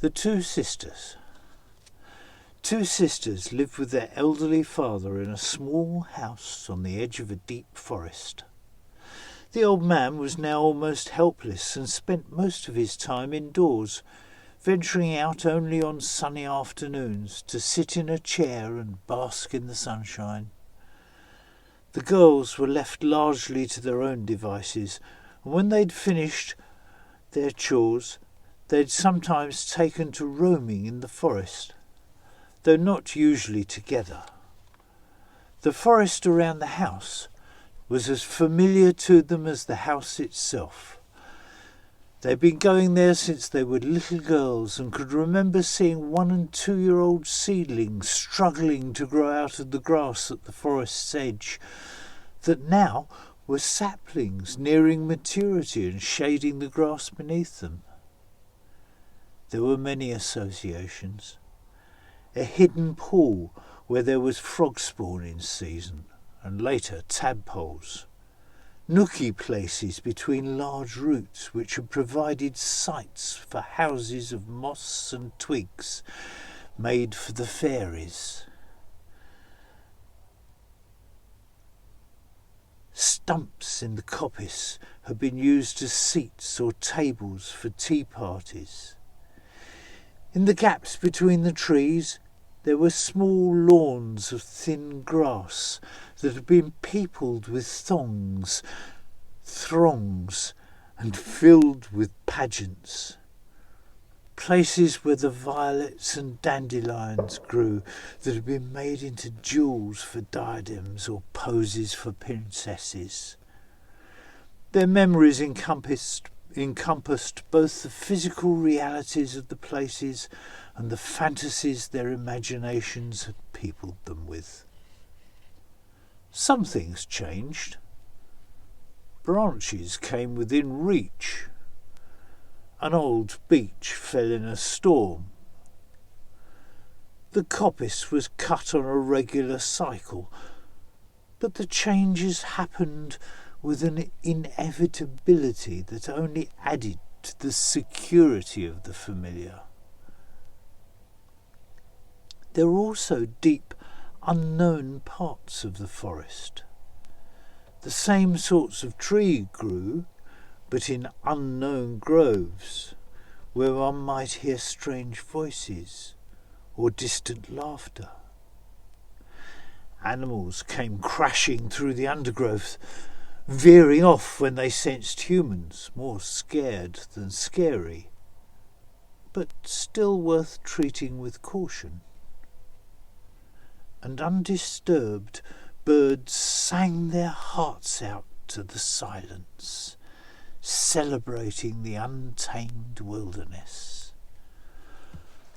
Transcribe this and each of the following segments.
The two sisters. Two sisters lived with their elderly father in a small house on the edge of a deep forest. The old man was now almost helpless and spent most of his time indoors, venturing out only on sunny afternoons to sit in a chair and bask in the sunshine. The girls were left largely to their own devices, and when they'd finished their chores, they'd sometimes taken to roaming in the forest, though not usually together. The forest around the house was as familiar to them as the house itself. They'd been going there since they were little girls and could remember seeing 1- and 2-year-old seedlings struggling to grow out of the grass at the forest's edge, that now were saplings nearing maturity and shading the grass beneath them. There were many associations. A hidden pool where there was frog spawn in season, and later tadpoles. Nooky places between large roots which had provided sites for houses of moss and twigs made for the fairies. Stumps in the coppice had been used as seats or tables for tea parties. In the gaps between the trees there were small lawns of thin grass that had been peopled with throngs, and filled with pageants. Places where the violets and dandelions grew that had been made into jewels for diadems or poses for princesses. Their memories encompassed both the physical realities of the places and the fantasies their imaginations had peopled them with. Some things changed. Branches came within reach. An old beech fell in a storm. The coppice was cut on a regular cycle, but the changes happened with an inevitability that only added to the security of the familiar. There were also deep, unknown parts of the forest. The same sorts of tree grew, but in unknown groves, where one might hear strange voices or distant laughter. Animals came crashing through the undergrowth, veering off when they sensed humans, more scared than scary, but still worth treating with caution. And undisturbed, birds sang their hearts out to the silence, celebrating the untamed wilderness.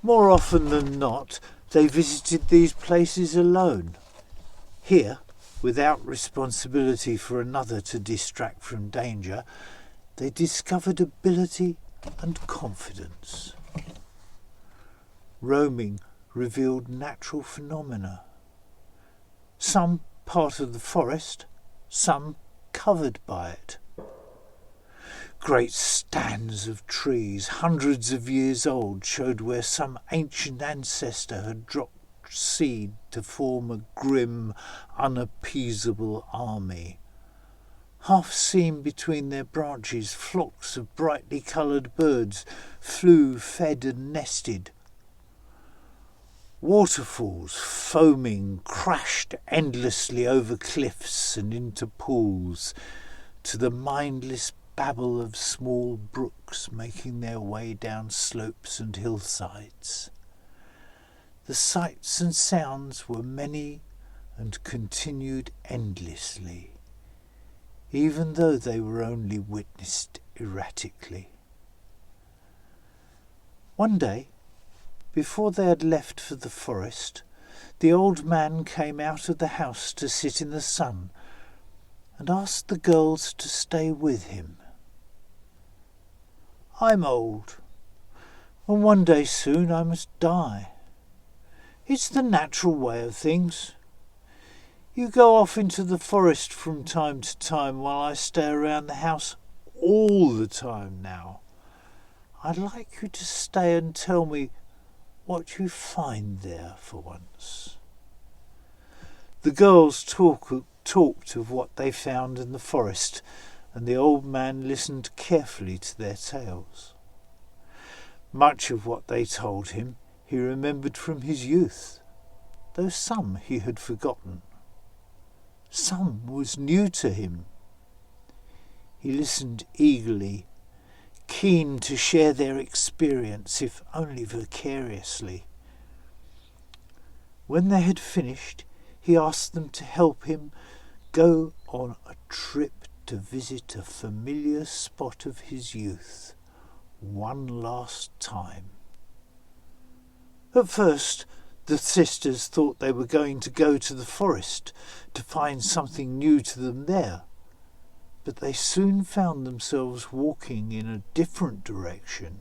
More often than not, they visited these places alone. Here, without responsibility for another to distract from danger, they discovered ability and confidence. Roaming revealed natural phenomena. Some part of the forest, some covered by it. Great stands of trees, hundreds of years old, showed where some ancient ancestor had dropped seed to form a grim, unappeasable army. Half seen between their branches, flocks of brightly coloured birds flew, fed and nested. Waterfalls, foaming, crashed endlessly over cliffs and into pools, to the mindless babble of small brooks making their way down slopes and hillsides. The sights and sounds were many and continued endlessly, even though they were only witnessed erratically. One day, before they had left for the forest, the old man came out of the house to sit in the sun and asked the girls to stay with him. "I'm old, and one day soon I must die. It's the natural way of things. You go off into the forest from time to time while I stay around the house all the time now. I'd like you to stay and tell me what you find there for once." The girls talked of what they found in the forest, and the old man listened carefully to their tales. Much of what they told him he remembered from his youth, though some he had forgotten. Some was new to him. He listened eagerly, keen to share their experience, if only vicariously. When they had finished, he asked them to help him go on a trip to visit a familiar spot of his youth, one last time. At first, the sisters thought they were going to go to the forest to find something new to them there, but they soon found themselves walking in a different direction.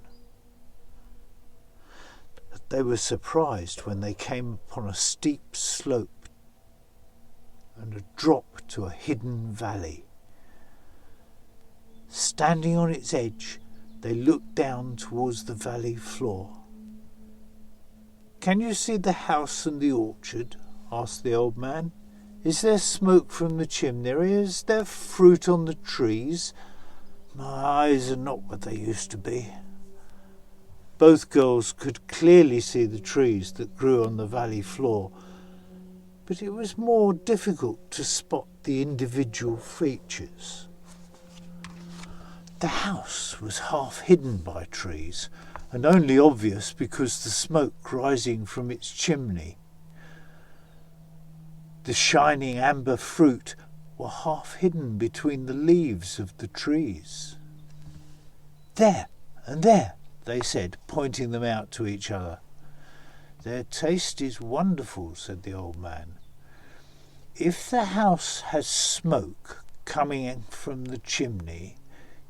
They were surprised when they came upon a steep slope and a drop to a hidden valley. Standing on its edge, they looked down towards the valley floor. "Can you see the house and the orchard?" asked the old man. "Is there smoke from the chimney? Is there fruit on the trees? My eyes are not what they used to be." Both girls could clearly see the trees that grew on the valley floor, but it was more difficult to spot the individual features. The house was half hidden by trees, and only obvious because the smoke rising from its chimney. The shining amber fruit were half hidden between the leaves of the trees. "There and there," they said, pointing them out to each other. "Their taste is wonderful," said the old man. "If the house has smoke coming from the chimney,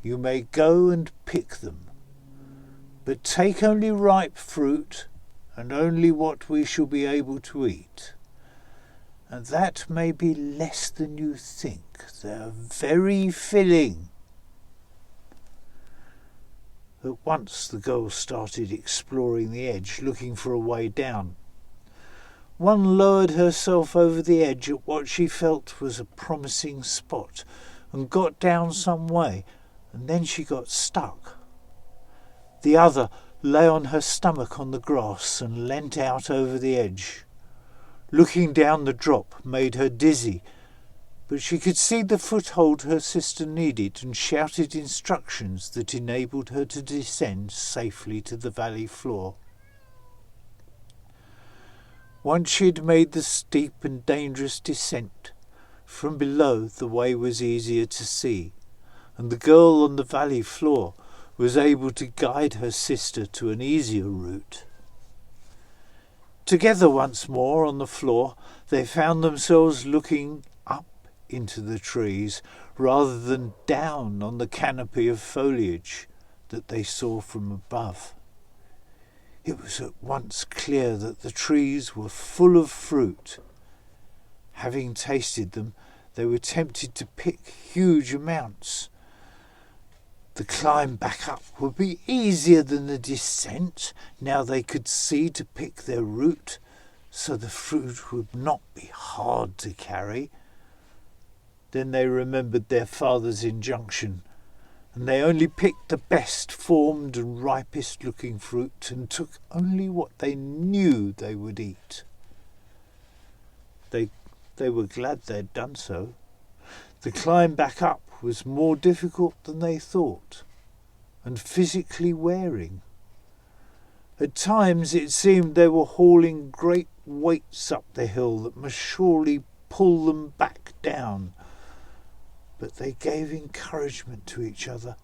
you may go and pick them. But take only ripe fruit, and only what we shall be able to eat. And that may be less than you think. They're very filling." At once the girls started exploring the edge, looking for a way down. One lowered herself over the edge at what she felt was a promising spot and got down some way, and then she got stuck. The other lay on her stomach on the grass and leant out over the edge. Looking down the drop made her dizzy, but she could see the foothold her sister needed and shouted instructions that enabled her to descend safely to the valley floor. Once she had made the steep and dangerous descent, from below the way was easier to see, and the girl on the valley floor was able to guide her sister to an easier route. Together once more on the floor, they found themselves looking up into the trees rather than down on the canopy of foliage that they saw from above. It was at once clear that the trees were full of fruit. Having tasted them, they were tempted to pick huge amounts. The climb back up would be easier than the descent, now they could see to pick their route, so the fruit would not be hard to carry. Then they remembered their father's injunction, and they only picked the best formed and ripest looking fruit and took only what they knew they would eat. They were glad they'd done so. The climb back up was more difficult than they thought, and physically wearing. At times it seemed they were hauling great weights up the hill that must surely pull them back down. But they gave encouragement to each other,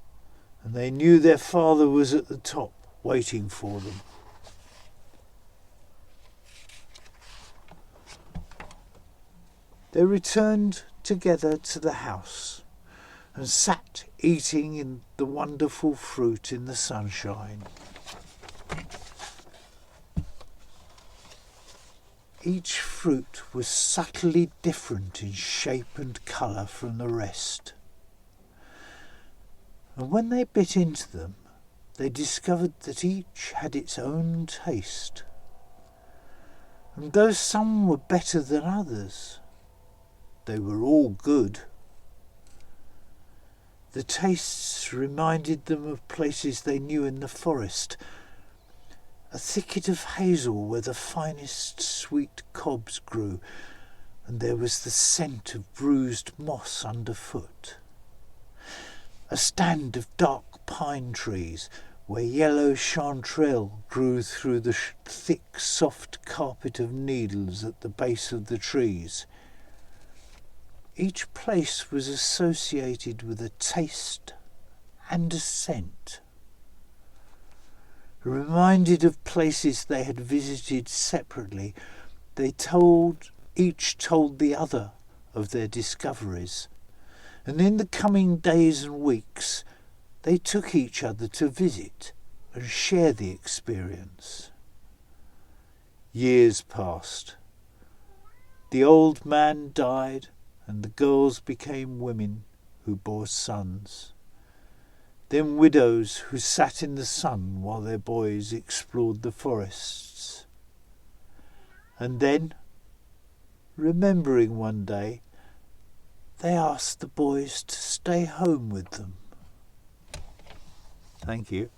and they knew their father was at the top, waiting for them. They returned together to the house and sat eating in the wonderful fruit in the sunshine. Each fruit was subtly different in shape and colour from the rest. And when they bit into them, they discovered that each had its own taste. And though some were better than others, they were all good. The tastes reminded them of places they knew in the forest, a thicket of hazel where the finest sweet cobs grew, and there was the scent of bruised moss underfoot. A stand of dark pine trees where yellow chanterelle grew through the thick soft carpet of needles at the base of the trees. Each place was associated with a taste and a scent. Reminded of places they had visited separately, each told the other of their discoveries, and in the coming days and weeks they took each other to visit and share the experience. Years passed. The old man died, and the girls became women who bore sons. Then widows who sat in the sun while their boys explored the forests. And then, remembering one day, they asked the boys to stay home with them. Thank you.